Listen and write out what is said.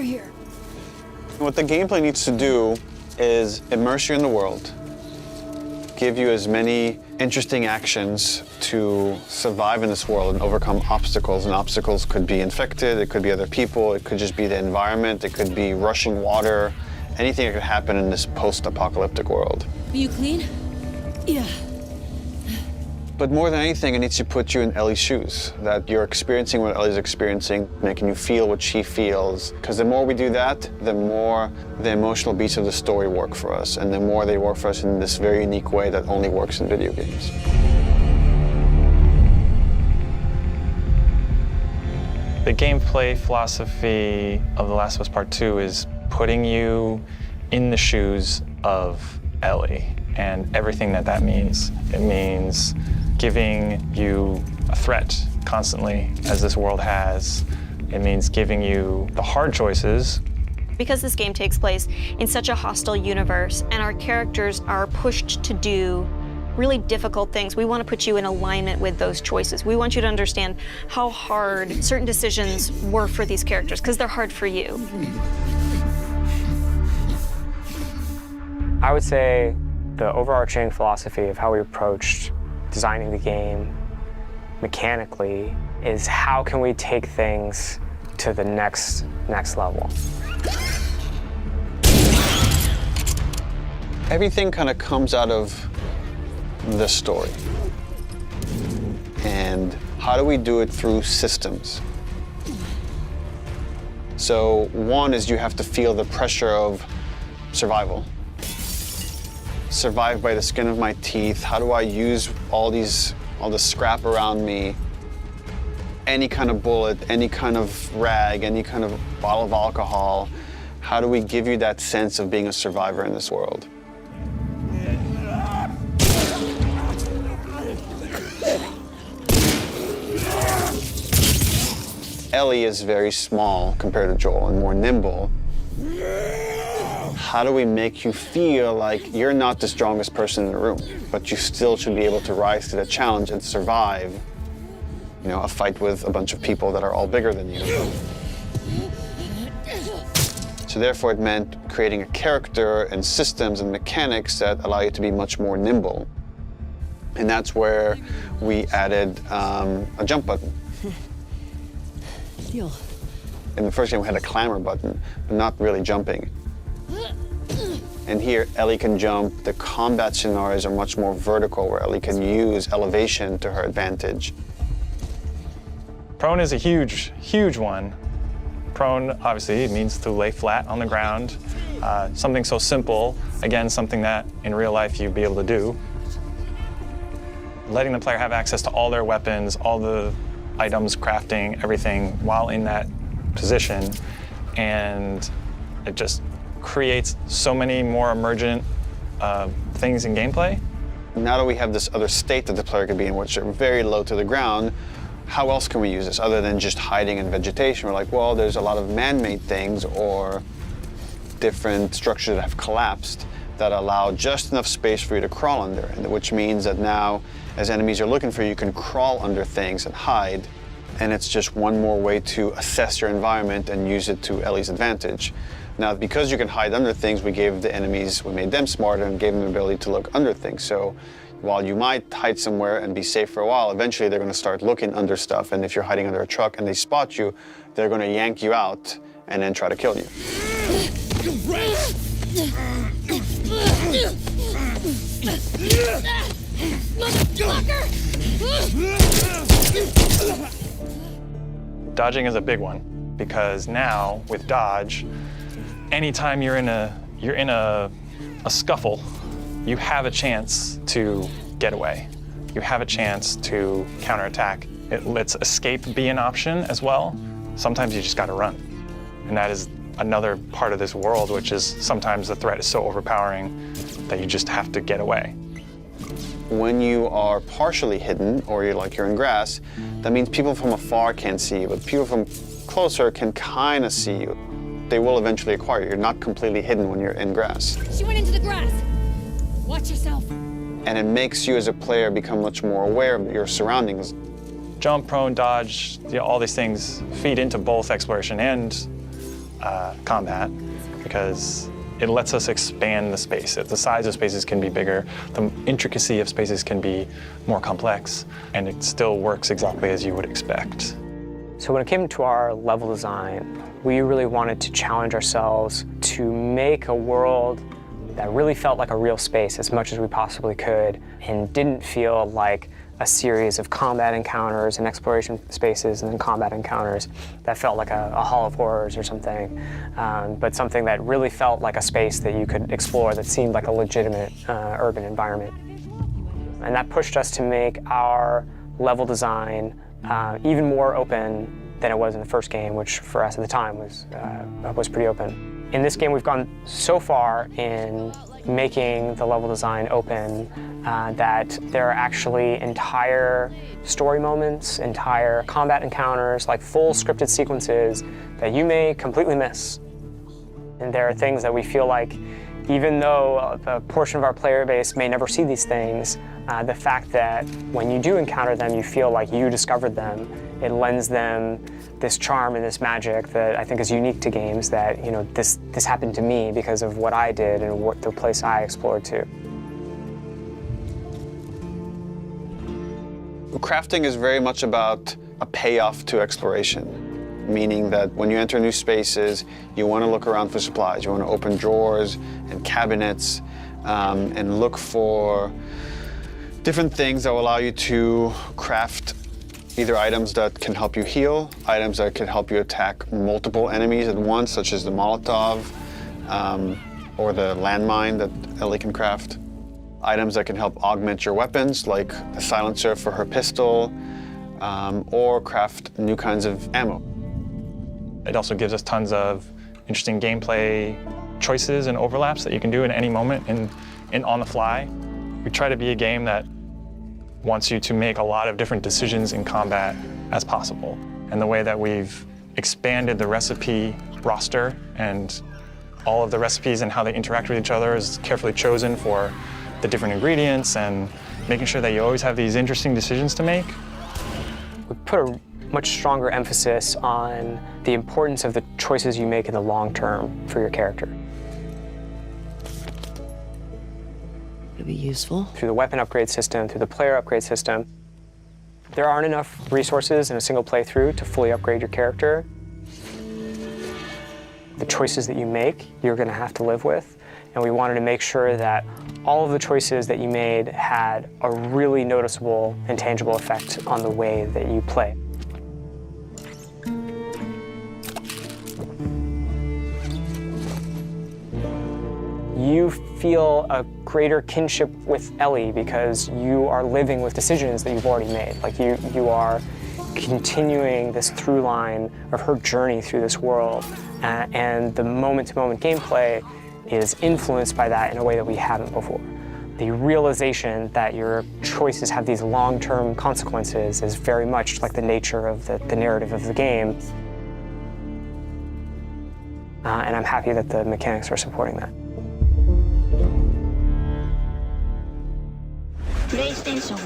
here. What the gameplay needs to do is immerse you in the world, give you as many interesting actions to survive in this world and overcome obstacles. And obstacles could be infected, it could be other people, it could just be the environment, it could be rushing water, anything that could happen in this post-apocalyptic world. Are you clean? Yeah. But more than anything, it needs to put you in Ellie's shoes, that you're experiencing what Ellie's experiencing, making you feel what she feels. Because the more we do that, the more the emotional beats of the story work for us, and the more they work for us in this very unique way that only works in video games. The gameplay philosophy of The Last of Us Part 2 is putting you in the shoes of Ellie and everything that that means. It means giving you a threat constantly, as this world has. It means giving you the hard choices. Because this game takes place in such a hostile universe and our characters are pushed to do really difficult things, we want to put you in alignment with those choices. We want you to understand how hard certain decisions were for these characters, because they're hard for you. I would say the overarching philosophy of how we approached designing the game mechanically is how can we take things to the next level. Everything kind of comes out of the story. And how do we do it through systems? So one is you have to feel the pressure of survival. Survive by the skin of my teeth. How do I use all the scrap around me? Any kind of bullet, any kind of rag, any kind of bottle of alcohol. How do we give you that sense of being a survivor in this world? Ellie is very small compared to Joel and more nimble. How do we make you feel like you're not the strongest person in the room, but you still should be able to rise to the challenge and survive, you know, a fight with a bunch of people that are all bigger than you? So therefore it meant creating a character and systems and mechanics that allow you to be much more nimble. And that's where we added a jump button. Deal. In the first game we had a clamber button, but not really jumping. And here, Ellie can jump. The combat scenarios are much more vertical, where Ellie can use elevation to her advantage. Prone is a huge, huge one. Prone, obviously, it means to lay flat on the ground. Something so simple, again, something that in real life you'd be able to do. Letting the player have access to all their weapons, all the items, crafting, everything, while in that position. And it just creates so many more emergent things in gameplay. Now that we have this other state that the player could be in, which are very low to the ground, how else can we use this other than just hiding in vegetation? We're like, well, there's a lot of man-made things or different structures that have collapsed that allow just enough space for you to crawl under, and which means that now, as enemies are looking for you, you can crawl under things and hide, and it's just one more way to assess your environment and use it to Ellie's advantage. Now, because you can hide under things, we made them smarter and gave them the ability to look under things. So while you might hide somewhere and be safe for a while, eventually they're going to start looking under stuff, and if you're hiding under a truck and they spot you, they're going to yank you out and then try to kill you. Dodging is a big one, because now with dodge, anytime you're in a scuffle, you have a chance to get away. You have a chance to counterattack. It lets escape be an option as well. Sometimes you just gotta run. And that is another part of this world, which is sometimes the threat is so overpowering that you just have to get away. When you are partially hidden, or you're in grass, that means people from afar can't see you, but people from closer can kind of see you. They will eventually acquire you. You're not completely hidden when you're in grass. She went into the grass. Watch yourself. And it makes you as a player become much more aware of your surroundings. Jump, prone, dodge, all these things feed into both exploration and combat because it lets us expand the space. The size of spaces can be bigger, the intricacy of spaces can be more complex, and it still works exactly as you would expect. So when it came to our level design, we really wanted to challenge ourselves to make a world that really felt like a real space as much as we possibly could and didn't feel like a series of combat encounters and exploration spaces and then combat encounters that felt like a Hall of Horrors or something, but something that really felt like a space that you could explore that seemed like a legitimate urban environment. And that pushed us to make our level design even more open than it was in the first game, which for us at the time was pretty open. In this game, we've gone so far in making the level design open that there are actually entire story moments, entire combat encounters, like full scripted sequences that you may completely miss. And there are things that we feel like, even though a portion of our player base may never see these things, the fact that when you do encounter them, you feel like you discovered them, it lends them this charm and this magic that I think is unique to games, that, you know, this happened to me because of what I did and what the place I explored to. Crafting is very much about a payoff to exploration, meaning that when you enter new spaces, you want to look around for supplies. You want to open drawers and cabinets and look for different things that will allow you to craft either items that can help you heal, items that can help you attack multiple enemies at once, such as the Molotov or the landmine that Ellie can craft. Items that can help augment your weapons, like a silencer for her pistol, or craft new kinds of ammo. It also gives us tons of interesting gameplay choices and overlaps that you can do at any moment and on the fly. We try to be a game that wants you to make a lot of different decisions in combat as possible. And the way that we've expanded the recipe roster and all of the recipes and how they interact with each other is carefully chosen for the different ingredients and making sure that you always have these interesting decisions to make. We put a much stronger emphasis on the importance of the choices you make in the long term for your character. It'll be useful. Through the weapon upgrade system, through the player upgrade system, there aren't enough resources in a single playthrough to fully upgrade your character. The choices that you make, you're going to have to live with, and we wanted to make sure that all of the choices that you made had a really noticeable and tangible effect on the way that you play. You feel a greater kinship with Ellie because you are living with decisions that you've already made. Like you are continuing this through line of her journey through this world, and the moment-to-moment gameplay is influenced by that in a way that we haven't before. The realization that your choices have these long-term consequences is very much like the nature of the narrative of the game. And I'm happy that the mechanics are supporting that. PlayStation